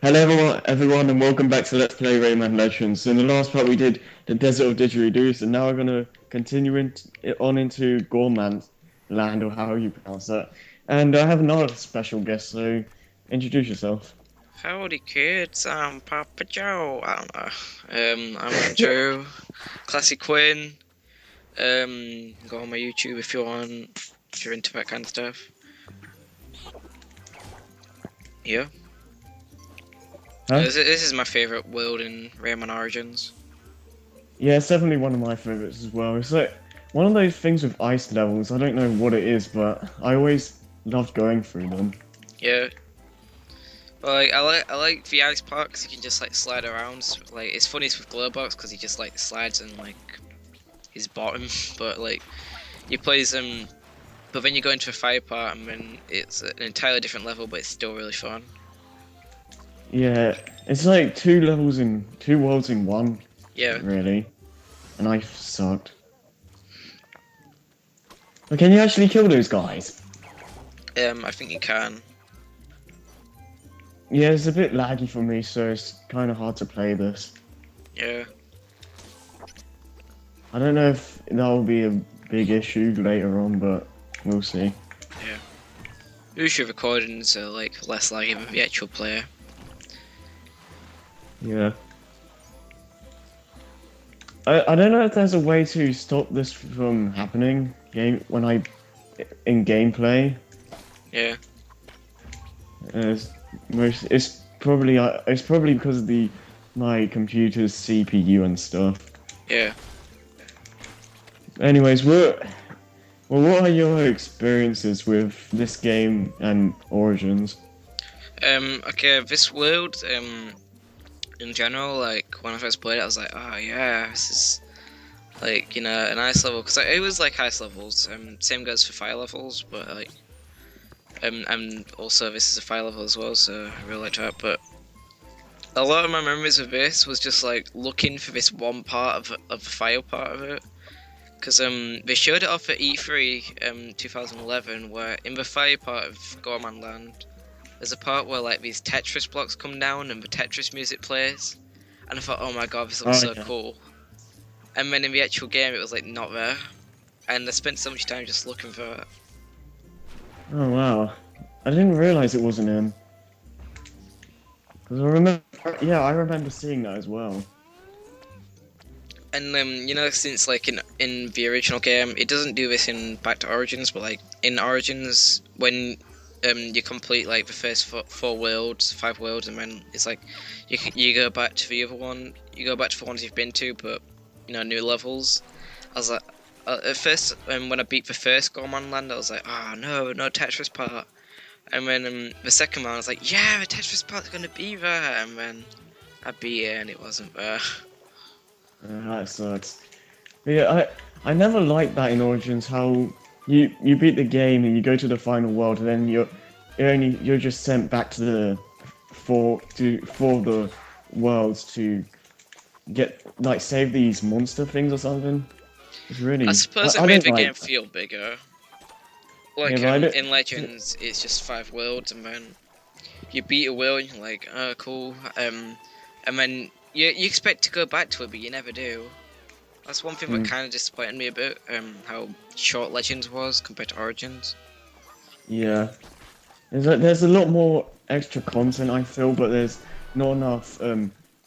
Hello everyone, and welcome back to Let's Play Rayman Legends. So in the last part we did the Desert of Didgeridoos, and now we're going to continue on into Gourmand Land, or how you pronounce that. And I have another special guest, so introduce yourself. Howdy kids, I'm Papa Joe. I don't know. I'm Joe, ClassyQuinn. Go on my YouTube if you want, if you're into that kind of stuff. Yeah. Huh? This is my favourite world in Rayman Origins. Yeah, it's definitely one of my favorites as well. It's like one of those things with ice levels. I don't know what it is, but I always loved going through them. Yeah. Well, I like the ice part because you can just like slide around. Like it's funny with Glowbox because he just like slides in like his bottom, but like you play some. But then you go into a fire part and then it's an entirely different level, but it's still really fun. Yeah, it's like two worlds in one. Yeah. Really. And I sucked. But can you actually kill those guys? I think you can. Yeah, it's a bit laggy for me, so it's kind of hard to play this. Yeah. I don't know if that will be a big issue later on, but we'll see. Yeah. Usually recordings are like less laggy than the actual player. Yeah. I don't know if there's a way to stop this from happening in gameplay. Yeah. It's probably because of my computer's CPU and stuff. Yeah. Anyways, what are your experiences with this game and Origins? Okay, this world, in general, like, when I first played it, I was like, oh yeah, this is, like, you know, an ice level, because it was, like, ice levels, same goes for fire levels, but, like, and also this is a fire level as well, so I really liked that, but a lot of my memories of this was just, like, looking for this one part of the fire part of it, because, they showed it off at E3, 2011, where in the fire part of Gourmand Land, there's a part where like these Tetris blocks come down and the Tetris music plays, and I thought, oh my god, this looks so cool. And then in the actual game, it was like not there, and I spent so much time just looking for it. Oh wow, I didn't realize it wasn't him. Cause I remember seeing that as well. And you know, since like in the original game, it doesn't do this in Back to Origins, but like in Origins, when you complete like the first five worlds, and then it's like you go back to the other one, you go back to the ones you've been to, but you know, new levels. I was like, at first, when I beat the first Gourmand Land, I was like, oh no Tetris part. And then the second one, I was like, yeah, the Tetris part's gonna be there, and then I beat it and it wasn't there. That sucks. But yeah, I never liked that in Origins. How you beat the game and you go to the final world, and then you're just sent back to the for the worlds to get like save these monster things or something. It's really. I suppose it made the game feel bigger. Like yeah, in Legends, it's just 5 worlds, and then you beat a world, and you're like, oh cool. And then you expect to go back to it, but you never do. That's one thing that kind of disappointed me a bit. How short Legends was compared to Origins. Yeah, there's a lot more extra content I feel, but there's not enough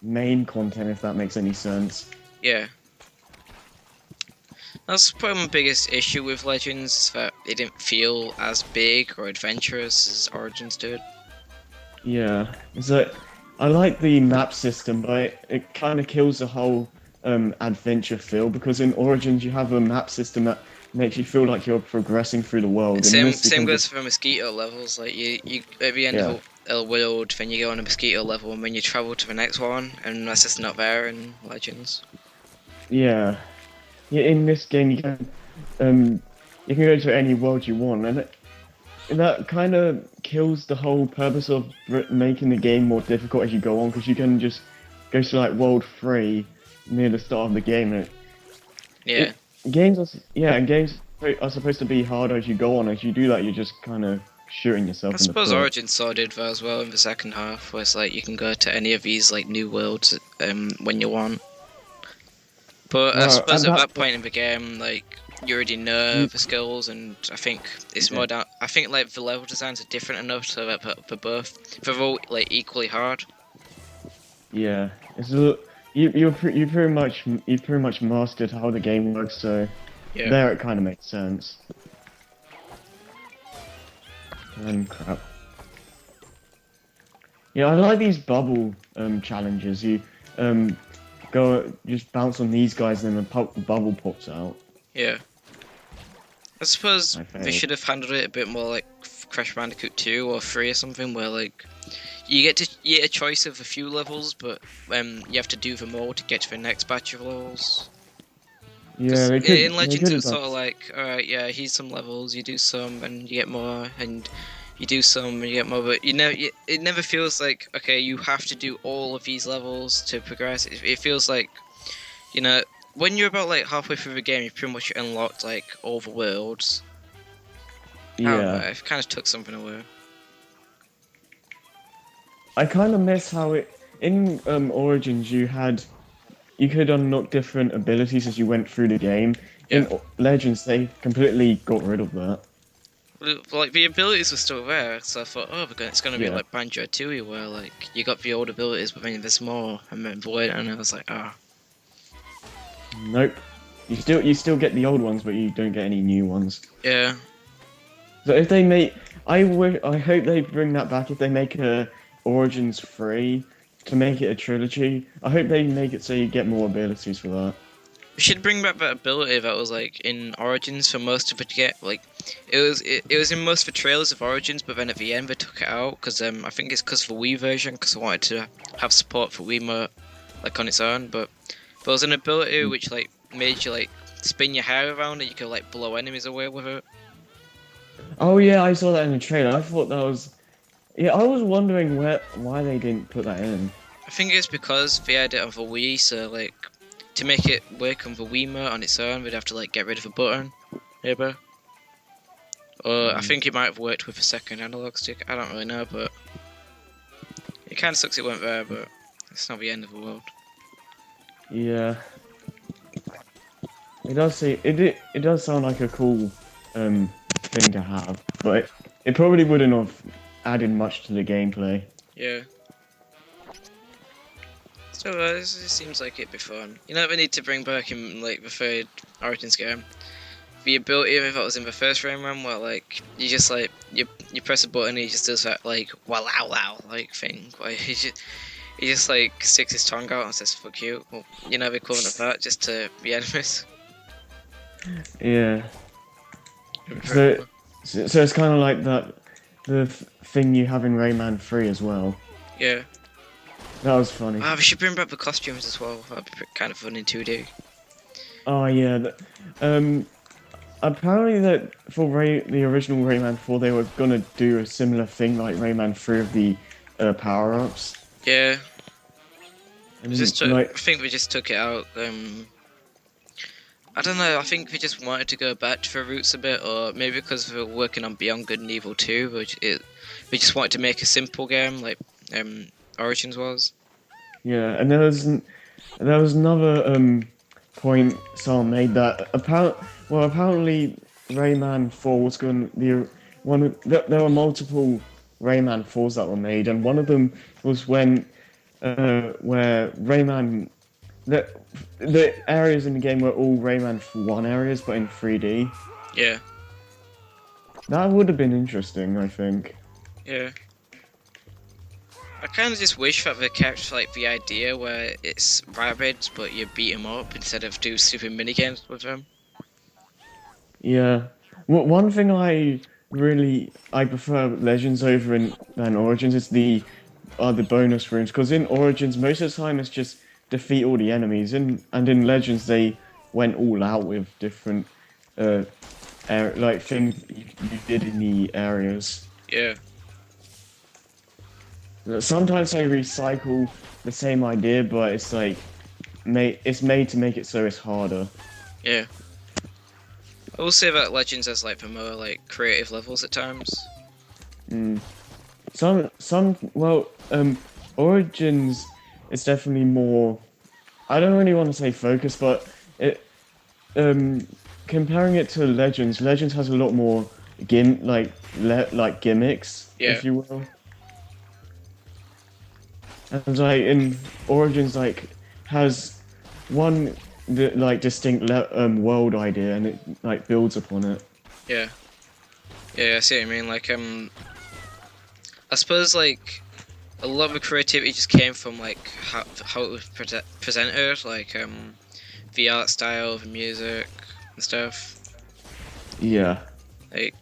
main content, if that makes any sense. Yeah. That's probably my biggest issue with Legends, is that it didn't feel as big or adventurous as Origins did. Yeah, it's like I like the map system, but it kind of kills the whole adventure feel, because in Origins you have a map system that makes you feel like you're progressing through the world. Same goes for mosquito levels. Like you at the end of a world, then you go on a mosquito level, and then you travel to the next one, and that's just not there in Legends. Yeah, in this game you can go to any world you want, and that kind of kills the whole purpose of making the game more difficult as you go on, because you can just go to like world 3 near the start of the game. Games are supposed to be harder as you go on. As you do that, you're just kind of shooting yourself I in the suppose foot. Origins sort of did that as well in the second half, where it's like you can go to any of these like new worlds when you want. But I Well, suppose at that point in the game, like you already know you, the skills, and I think it's more down. I think like the level designs are different enough so that for both, they're all like equally hard. yeah, you pretty much mastered how the game works, so Yeah. there it kind of makes sense. And crap. Yeah, I like these bubble challenges. You go just bounce on these guys and then the bubble pops out. Yeah. I suppose My they fave. should have handled it a bit more like Crash Bandicoot 2 or 3 or something, where like you get a choice of a few levels, but you have to do them all to get to the next batch of levels. Yeah, Because in they Legends could have it's done. sort of like, alright, yeah, here's some levels, you do some and you get more, and you do some and you get more, but it never feels like, okay, you have to do all of these levels to progress. It feels like, you know, when you're about like halfway through the game, you've pretty much unlocked like all the worlds. I don't know, Yeah, it kind of took something away. I kind of miss how it in Origins you could unlock different abilities as you went through the game. Yeah. In Legends, they completely got rid of that. Like the abilities were still there, so I thought, oh, it's gonna be Yeah. like Banjo Tooie, where like you got the old abilities, but then there's more, and then Void, and I was like, ah, Nope. You still get the old ones, but you don't get any new ones. yeah. So if I hope they bring that back. If they make a Origins free to make it a trilogy, I hope they make it so you get more abilities for that. We should bring back that ability that was like in Origins for most of it. Get like, it was in most of the trailers of Origins, but then at the end they took it out because I think it's because of the Wii version, because I wanted to have support for Wiimote like on its own. But there was an ability which like made you like spin your hair around and you could like blow enemies away with it. Oh yeah, I saw that in the trailer. I thought that was. Yeah, I was wondering why they didn't put that in. I think it's because they had it on the Wii, so like to make it work on the Wiimote on its own, we'd have to like get rid of a button, maybe. Or I think it might have worked with a second analog stick. I don't really know, but it kind of sucks it went there. But it's not the end of the world. Yeah. It does sound like a cool thing to have, but it probably wouldn't have added much to the gameplay. Yeah. So it seems like it'd be fun. You know what we need to bring back in like the third Origins game? The ability of that was in the first Rayman, where like you just like you press a button and he just does that like wow like thing where he just like sticks his tongue out and says fuck you. Well, you know the equivalent of that just to the enemies. Yeah. So it's kind of like the thing you have in Rayman 3 as well. Yeah. That was funny. Ah, we should bring back the costumes as well. That'd be kind of fun in 2D. Oh yeah. Apparently that for the original Rayman 4 they were gonna do a similar thing like Rayman 3 of the power-ups. Yeah. And I think we just took it out. I don't know. I think we just wanted to go back to the roots a bit, or maybe because we were working on Beyond Good and Evil 2, we just wanted to make a simple game like Origins was. Yeah, and there was another point someone made that apparently Rayman 4 was going there were multiple Rayman 4s that were made, and one of them was when where Rayman the areas in the game were all Rayman 1 areas, but in 3D. Yeah. That would have been interesting, I think. Yeah. I kind of just wish that they kept like the idea where it's rabbits, but you beat them up instead of do stupid minigames with them. Yeah. One thing I prefer Legends over than Origins is the bonus rooms, because in Origins most of the time it's just defeat all the enemies, and in Legends they went all out with different like things you did in the areas. Yeah. Sometimes they recycle the same idea, but it's like it's made to make it so it's harder. Yeah. I will say that Legends has like the more like creative levels at times. Mm. Well, Origins is definitely more. I don't really want to say focus, but it um comparing it to Legends, Legends has a lot more like gimmicks, Yeah. if you will. And like in Origins, like has one like distinct world idea, and it like builds upon it. Yeah. Yeah, I see what you mean. Like, I suppose like a lot of the creativity just came from like how it was presented, like the art style, the music and stuff. Yeah. Like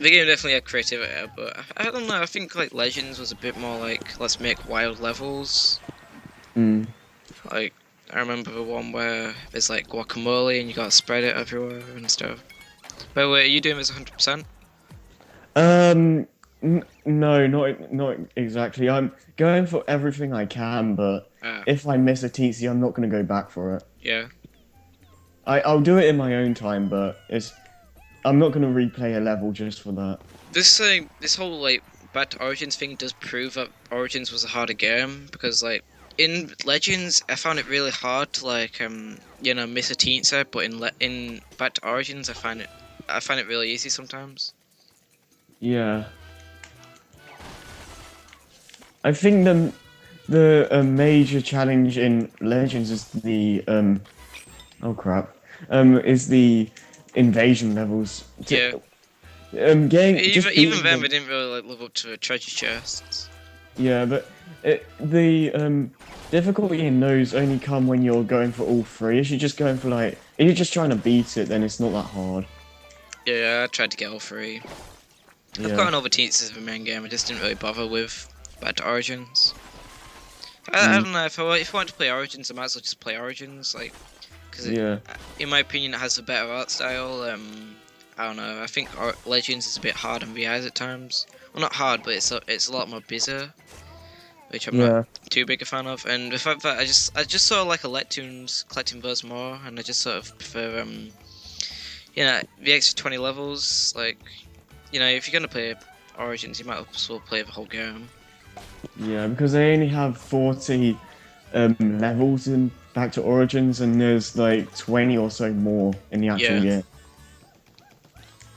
the game definitely had creativity, but I don't know. I think like Legends was a bit more like let's make wild levels. Mm. Like I remember the one where there's like guacamole and you gotta spread it everywhere and stuff. By the way, are you doing this 100%? No, not exactly. I'm going for everything I can, but Ah, if I miss a TC, I'm not gonna go back for it. yeah. I'll do it in my own time, but I'm not gonna replay a level just for that. This whole like back to Origins thing does prove that Origins was a harder game because like in Legends I found it really hard to like miss a teaser, but in back to Origins I find it really easy sometimes. Yeah, I think the major challenge in Legends is the oh crap is the invasion levels. Yeah. Game just Even beating then them. we didn't really like live up to the treasure chests. Yeah, but the difficulty in those only come when you're going for all three. If you're just going for like, if you're just trying to beat it, then it's not that hard. Yeah, I tried to get all three. I've Yeah. gotten all the teasers of the main game. I just didn't really bother with back to Origins. I don't know if if I want to play Origins, I might as well just play Origins, like, because Yeah. in my opinion, it has a better art style. I don't know. I think Legends is a bit hard on the eyes at times. Well, not hard, but it's a lot more busy, which I'm Yeah. not too big a fan of. And the fact that I just sort of like Electoons collecting those more, and I just sort of prefer the extra 20 levels. Like, if you're gonna play Origins, you might as well play the whole game. Yeah, because they only have 40 levels in Back to Origins, and there's like 20 or so more in the actual Yeah. game.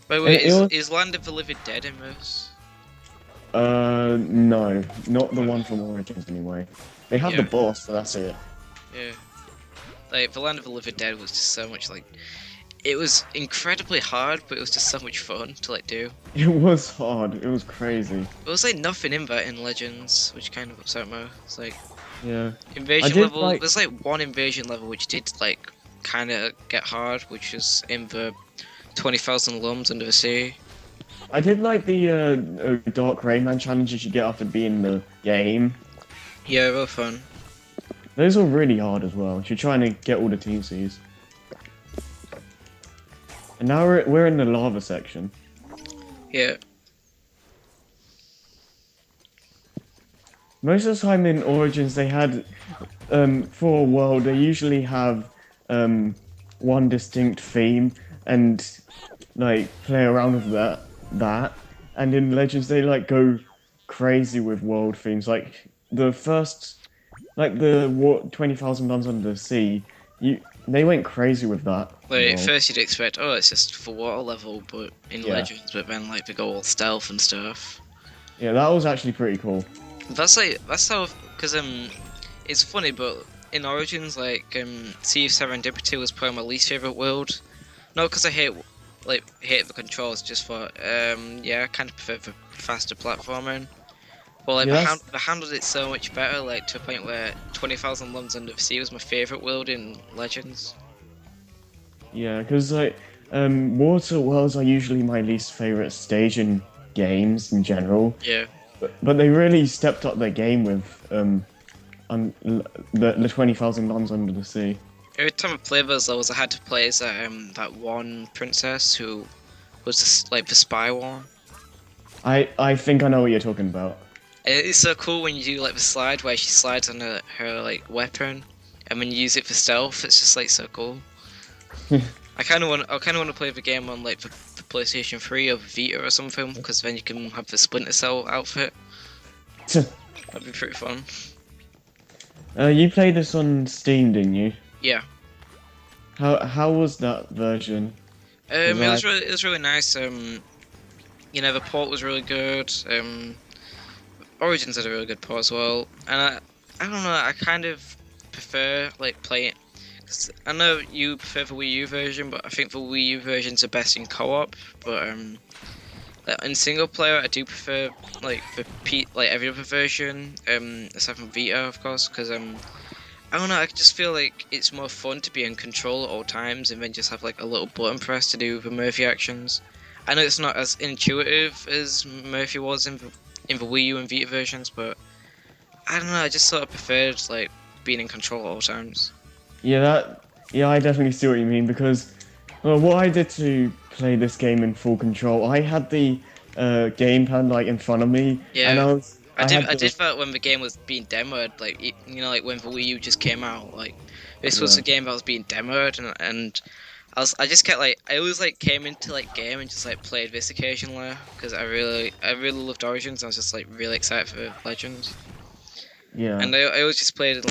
By the way, It was, is Land of the Living Dead in this? no, not the one from Origins anyway. They have the Yeah. boss, so that's it. Yeah. Like, the Land of the Living Dead was just so much, like... It was incredibly hard, but it was just so much fun to, like, do. It was hard. It was crazy. There was, like, nothing in that in Legends, which kind of upset me. It's like, Yeah. invasion did level... like- There's, like, one invasion level which did, like, kind of get hard, which was in the 20,000 Lums Under the Sea. I did like the Dark Rayman challenges you get after being the game. Yeah, real fun. Those are really hard as well. If you're trying to get all the TCs. And now we're in the lava section. Yeah. Most of the time in Origins, they had for a world they usually have one distinct theme and like play around with that. And in Legends, they like go crazy with world themes. Like the first, like the 20,000 Tons Under the Sea. They went crazy with that. Like, at world. first you'd expect, oh, it's just for water level, but in Yeah. Legends, but then, like, they go all stealth and stuff. Yeah, that was actually pretty cool. That's how, because it's funny, but in Origins, like Sea of Serendipity was probably my least favorite world. Not because I hate the controls, just for I kind of prefer the faster platforming. But like Yeah, they handled it so much better, like to a point where 20,000 Lums Under the Sea was my favorite world in Legends. Yeah, because like water worlds are usually my least favorite stage in games in general. Yeah, But they really stepped up their game with the 20,000 Tons Under the Sea. every time I played those levels, I had to play as that one princess who was like the spy one. I think I know what you're talking about. It's so cool when you do like the slide where she slides on her like weapon, and when you use it for stealth, it's just like so cool. I kind of want to play the game on like the PlayStation 3 or Vita or something, because then you can have the Splinter Cell outfit. That'd be pretty fun. You played this on Steam, didn't you? Yeah. How was that version? It was really nice. You know, the port was really good. Origins had a really good port as well, and I don't know. I kind of prefer like playing. Cause I know you prefer the Wii U version, but I think the Wii U version's the best in co-op. But like, in single player, I do prefer like like every other version. Aside from Vita, of course, because I don't know. I just feel like it's more fun to be in control at all times, and then just have like a little button press to do the Murphy actions. I know it's not as intuitive as Murphy was in the Wii U and Vita versions, but I don't know. I just sort of preferred like being in control at all times. Yeah, I definitely see what you mean because, well, what I did to play this game in full control, I had the gamepad like in front of me, and Yeah, I had did the that when the game was being demoed. Like you know, like when the Wii U just came out. Like this was yeah. a game that was being demoed, and I just kept like I always like came into like game and just like played this occasionally because I really loved Origins. I was just like really excited for Legends, Yeah. and I always just played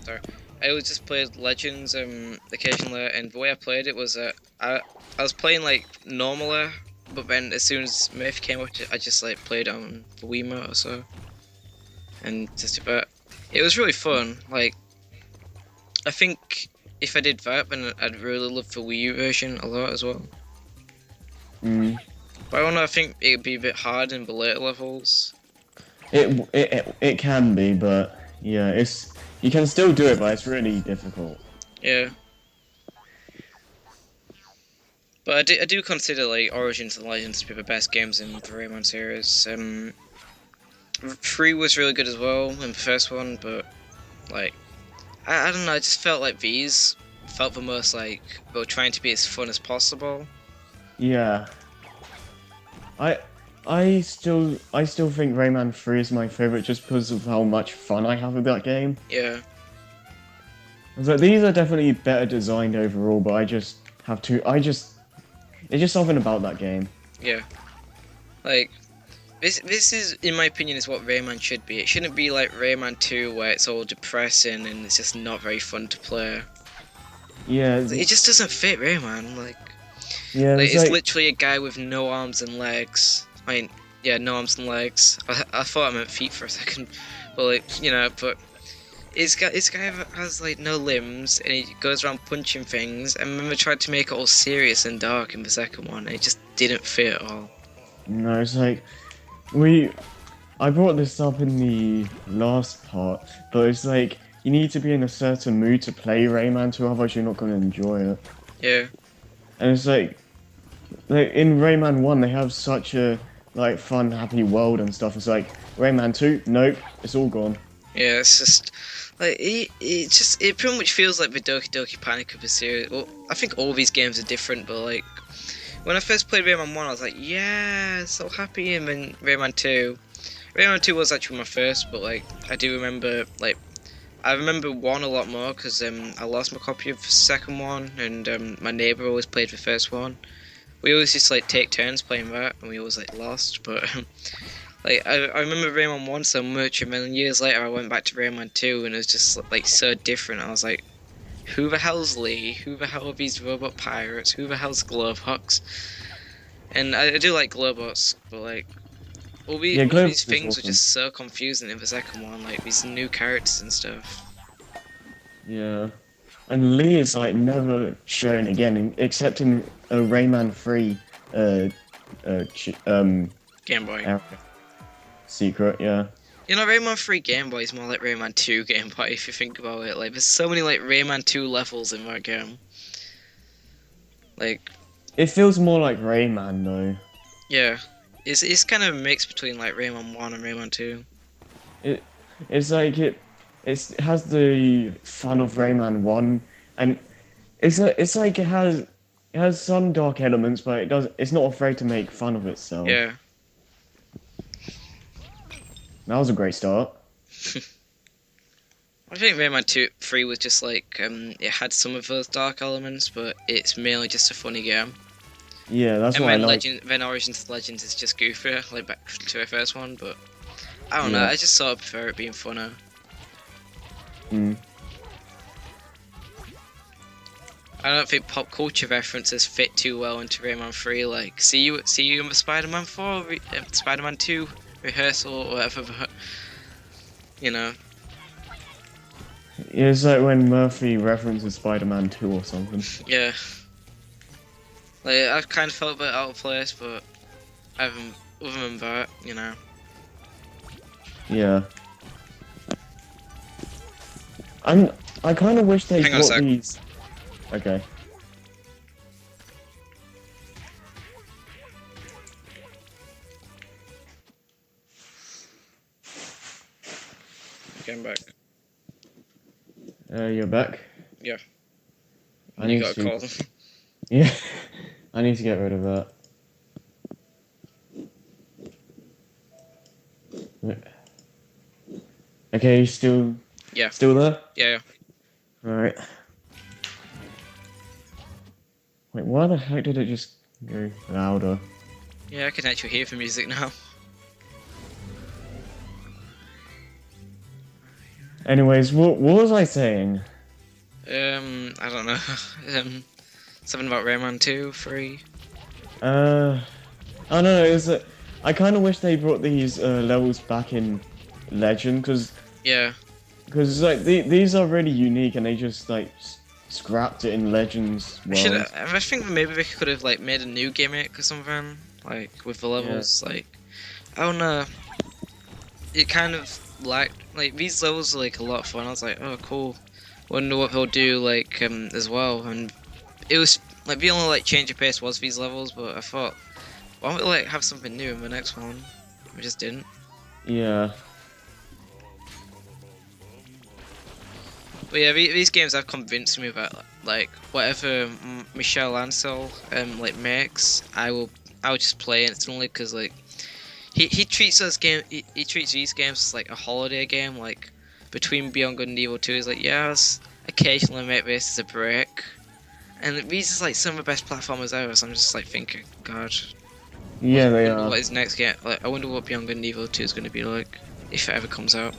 sorry. I always just played Legends occasionally, and the way I played it was I was playing like normally, but then as soon as Murphy came up, I just like played on the Wiimote or so, and just about. It was really fun. Like I think if I did that, then I'd really love the Wii U version a lot as well. Mm. But I don't know. I think it'd be a bit hard in the later levels. It can be, but yeah, you can still do it, but it's really difficult. Yeah. But I do consider like Origins and Legends to be the best games in the Rayman series. 3 was really good as well in the first one, but like I don't know, I just felt like these felt the most like they were trying to be as fun as possible. Yeah. I still think Rayman 3 is my favorite just because of how much fun I have with that game. Yeah. So these are definitely better designed overall, but it's just something about that game. Yeah. Like this is, in my opinion, is what Rayman should be. It shouldn't be like Rayman 2 where it's all depressing and it's just not very fun to play. Yeah. It just doesn't fit Rayman. Like Yeah. it's literally a guy with no arms and legs. I mean, yeah, no arms and legs. I thought I meant feet for a second, but like you know, but this guy has like no limbs and he goes around punching things. And I remember tried to make it all serious and dark in the second one, and it just didn't fit at all. No, it's like I brought this up in the last part, but it's like you need to be in a certain mood to play Rayman 2, otherwise you're not going to enjoy it. Yeah. And it's like in Rayman 1 they have such a like fun, happy world and stuff. It's like Rayman 2, nope, it's all gone. Yeah, it's just like it pretty much feels like the Doki Doki Panic of the series. Well, I think all these games are different, but like when I first played Rayman 1, I was like, yeah, so happy. And then Rayman 2 was actually my first, but like I do remember like I remember 1 a lot more because I lost my copy of the second one, and my neighbour always played the first one. We always just like take turns playing that, and we always like lost. But like I remember Rayman 1 so much, and then years later I went back to Rayman 2, and it was just like so different. I was like, who the hell's Lee? Who the hell are these robot pirates? Who the hell's Glowbox? And I do like Glowbox, but like all these things were just so confusing in the second one, like these new characters and stuff. Yeah. And Lee is like never shown again, except in Rayman 3 Game Boy. area. Secret, yeah. You know, Rayman 3 Game Boy is more like Rayman 2 Game Boy if you think about it. Like, there's so many like Rayman 2 levels in that game. Like, It feels more like Rayman though. yeah, it's kind of a mix between like Rayman 1 and Rayman 2. It's like it has the fun of Rayman 1, and it's like it has some dark elements, but it's not afraid to make fun of itself. Yeah. That was a great start. I think Rayman 3 was just like, it had some of those dark elements, but it's mainly just a funny game. Yeah, that's And what I then like. then Origins to Legends is just goofier, like back to the first one. But I don't know. Yeah. I just sort of prefer it being funner. Mm. I don't think pop culture references fit too well into Rayman 3. Like, see you in the Spider-Man 4, Spider-Man 2 rehearsal or whatever. But, you know, Yeah, it's like when Murphy references Spider-Man 2 or something. yeah. Like, I kind of felt a bit out of place, but other than that, you know. Yeah. I kind of wish they Hang on a brought sec. these. Okay. Okay, I'm back. You're back. Yeah. I You need got a to. call. Yeah. I need to get rid of that. Okay, you still. Yeah. Still there? Yeah. Alright. Wait, why the heck did it just go louder? Yeah, I can actually hear the music now. Anyways, what was I saying? I don't know. Something about Rayman 2, 3. I don't know, is it? I kind of wish they brought these levels back in Legend, Yeah. because like these are really unique, and they just like scrapped it in Legends world. I think maybe they could have like made a new gimmick or something, like with the levels. Like, I don't know. It kind of like these levels are like a lot of fun. I was like, oh cool. Wonder what they'll do like as well. And it was like the only like change of pace was these levels, but I thought, why don't we like have something new in the next one? We just didn't. Yeah. But yeah, these games have convinced me that like whatever Michel Ancel like makes, I'll just play instantly because like he treats he treats these games as like a holiday game. Like between Beyond Good and Evil 2, he's like, yes, occasionally make this as a break, and these is like some of the best platformers ever. So I'm just like thinking, God, Yeah, they I wonder are. what his next game. Like, I wonder what Beyond Good and Evil 2 is going to be like if it ever comes out.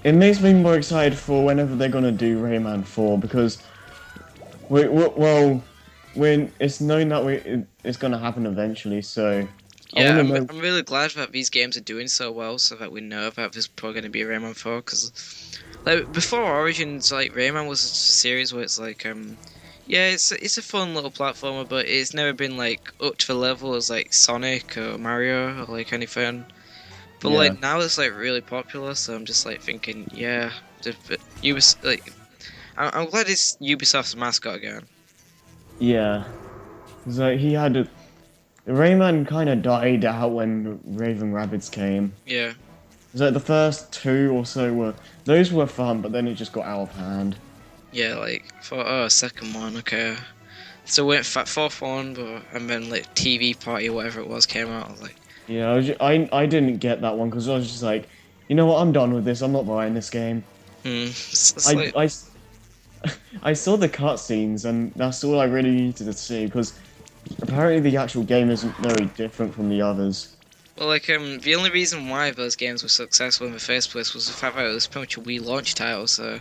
It makes me more excited for whenever they're gonna do Rayman 4 because, well, when it's known that it's gonna happen eventually, so I Yeah, want to know. I'm really glad that these games are doing so well, so that we know that there's probably going to be a Rayman 4. Because like before Origins, like Rayman was a series where it's like yeah, it's a fun little platformer, but it's never been like up to the level as like Sonic or Mario or like anything. But Yeah, like now it's like really popular, so I'm just like thinking, yeah, Ubis like I'm glad it's Ubisoft's mascot again. yeah. It's like he had a, Rayman kind of died out when Raven Rabbids came. Yeah. It's like the first two or so were fun, but then it just got out of hand. Yeah, like for second one, okay. So went fourth one, and then like TV Party, whatever it was, came out. I was like, Yeah, I didn't get that one because I was just like, you know what, I'm done with this. I'm not buying this game. it's like, I I saw the cutscenes and that's all I really needed to see because apparently the actual game isn't very different from the others. well, like the only reason why those games were successful in the first place was the fact that it was pretty much a Wii launch title. So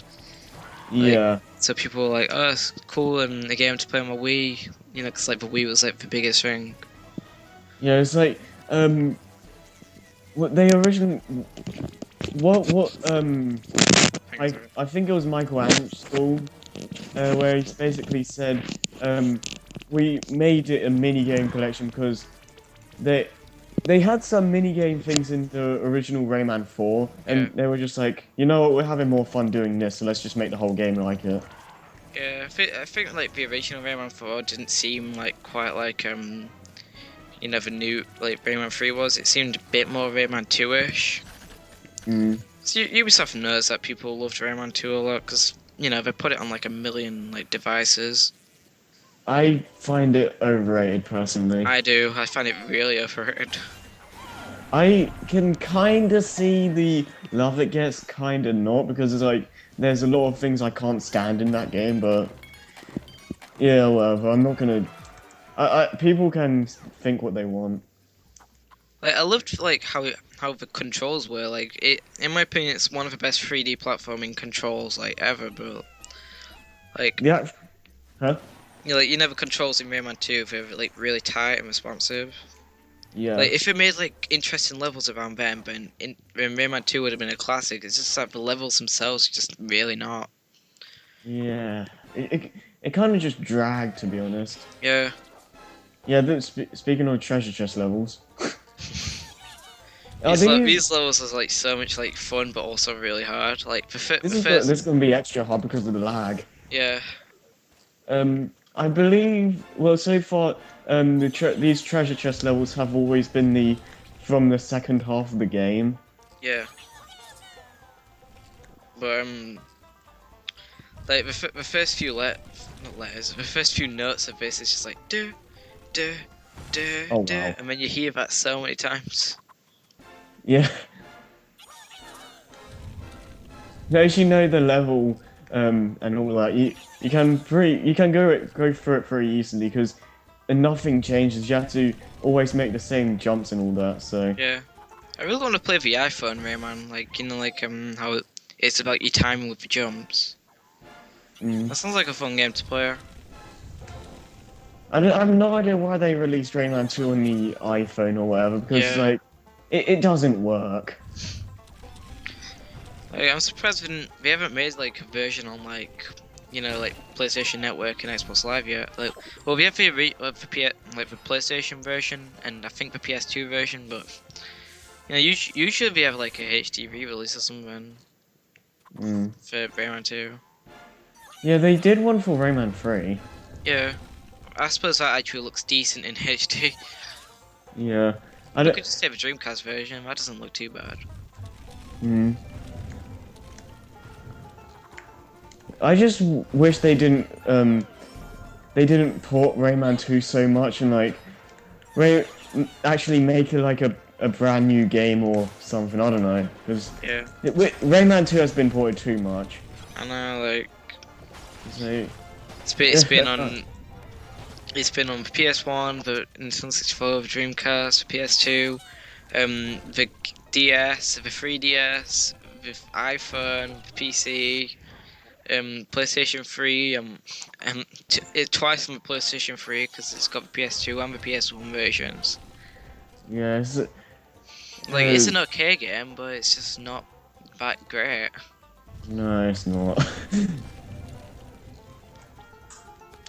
like, Yeah, so people were like, oh, it's cool, and a game to play on my Wii, you know, because like the Wii was like the biggest thing. yeah, it's like what they originally what I think it was Michael Ansel where he basically said we made it a mini game collection because they had some mini game things in the original Rayman 4 and Yeah. they were just like, you know what, we're having more fun doing this, so let's just make the whole game like it. Yeah, I think like the original Rayman 4 didn't seem like quite like you know, the new like Rayman 3 was. It seemed a bit more Rayman 2-ish. Mm. So Ubisoft knows that people loved Rayman 2 a lot because, you know, they put it on like a million like devices. I find it overrated personally. I do. I find it really overrated. I can kind of see the love it gets, kind of not, because it's like there's a lot of things I can't stand in that game, but yeah, whatever. I'm not gonna People can think what they want. Like I loved like how the controls were. Like it, in my opinion, it's one of the best 3D platforming controls like ever. But like Yeah, huh? you know the controls in Rayman 2, they're like really tight and responsive. Yeah, Like if it made like interesting levels around then, then Rayman 2 would have been a classic. It's just that the levels themselves are just really not. yeah. It kind of just dragged, to be honest. Yeah. Yeah, speaking of treasure chest levels, are these? These levels was like so much like fun, but also really hard. Like This is gonna be extra hard because of the lag. yeah, I believe. Well, so far, these treasure chest levels have always been from the second half of the game. yeah. But like the first few not letters, the first few notes of this is just like do, do, do, Oh do, wow. and then you hear that so many times. Yeah. As you know the level, and all that, you can go through it pretty easily because nothing changes. You have to always make the same jumps and all that. So Yeah, I really want to play the iPhone Rayman, like how it's about your timing with the jumps. That sounds like a fun game to play. I have no idea why they released Rayman 2 on the iPhone or whatever because Yeah. like it doesn't work. Like, I'm surprised they haven't made like a version on like like PlayStation Network and Xbox Live yet. Like, well, we have like the PlayStation version and I think the PS2 version, but usually we have like a HD re-release or something for Rayman 2. Yeah, they did one for Rayman 3. Yeah, I suppose that actually looks decent in HD. Yeah, I We don't. could just have a Dreamcast version. That doesn't look too bad. Mm. I just wish they didn't port Rayman 2 so much and like actually make it like a brand new game or something. I don't know because Yeah, Rayman 2 has been ported too much. I know. Like, So it's been on PS1, the Nintendo 64, the Dreamcast, the PS2, the DS, the 3DS, the iPhone, the PC, PlayStation 3, twice on the PlayStation 3 because it's got the PS2 and the PS1 versions. yeah, Like, it's an okay game, but it's just not that great. no, it's not.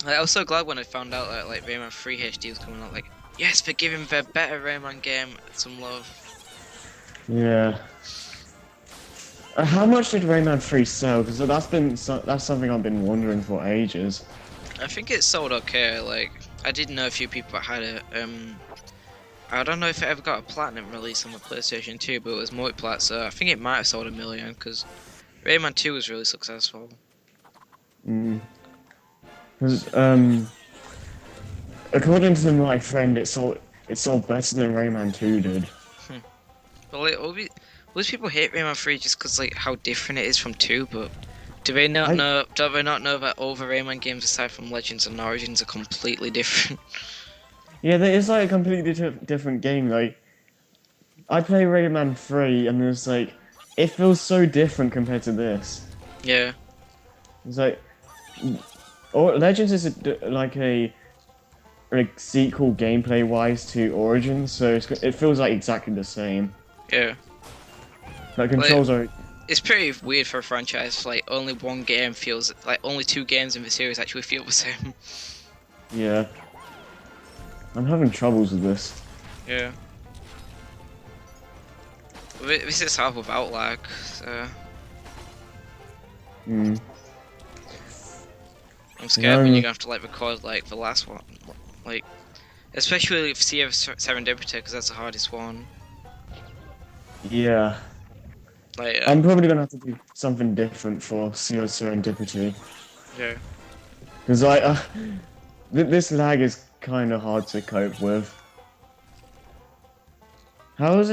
Like, I was so glad when I found out that like Rayman 3 HD was coming out. Like, yes, they're giving the better Rayman game some love. Yeah. How much did Rayman 3 sell? Because that's something I've been wondering for ages. I think it sold okay. Like, I did know a few people that had it. I don't know if it ever got a platinum release on the PlayStation 2, but it was multi-plat, so I think it might have sold 1 million because Rayman 2 was really successful. Because according to my friend, it sold better than Rayman 2 did. But like, all these people hate Rayman 3 just because like how different it is from 2, but do they not know that all the Rayman games aside from Legends and Origins are completely different? Yeah, it's like a completely different game. Like, I play Rayman 3 and it's like, it feels so different compared to this. Yeah. It's like, Legends is like sequel gameplay wise to Origins, so it feels like exactly the same. Yeah. Like controls are. It's pretty weird for a franchise. Like only one game feels like only 2 games in the series actually feel the same. Yeah. I'm having troubles with this. Yeah. This is hard without lag, so. I'm scared when you're gonna have to like record like the last one, like especially if Sea of Serendipity, because that's the hardest one. Yeah. Like I'm probably gonna have to do something different for Sea of Serendipity. yeah. Because this lag is kind of hard to cope with. How does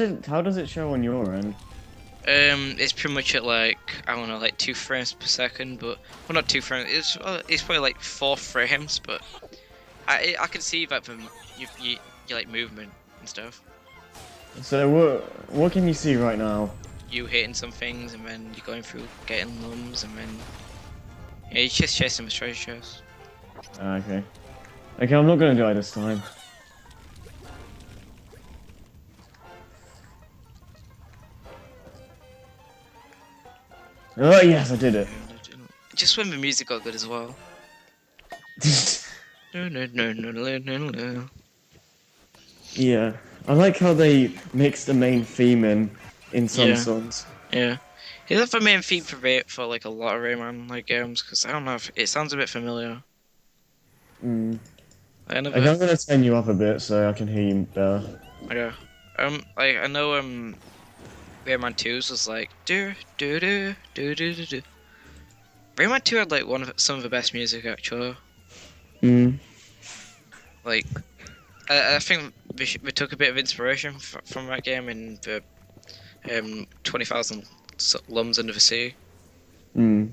it show on your end? It's pretty much at like I don't know, like 2 frames per second, but well, not 2 frames. It's probably like 4 frames, but I can see that from you like movement and stuff. So what can you see right now? You hitting some things and then you're going through getting lums and then yeah, you're just chasing the treasure chest. Okay. Okay, I'm not gonna die this time. Oh yes, I did it. Just when the music got good as well. Yeah, I like how they mix the main theme in some Yeah. songs. Yeah. Is that the main theme for like a lot of Rayman like games? Because I don't know if it sounds a bit familiar. Mm. I Okay, never. I'm gonna turn you up a bit so I can hear you better. Okay. Like I know Rayman 2's was like do do do do do do do. Rayman 2 had like some of the best music actually. Mm. Like I think we took a bit of inspiration from that game in the 20,000 Lums Under the Sea. Mm.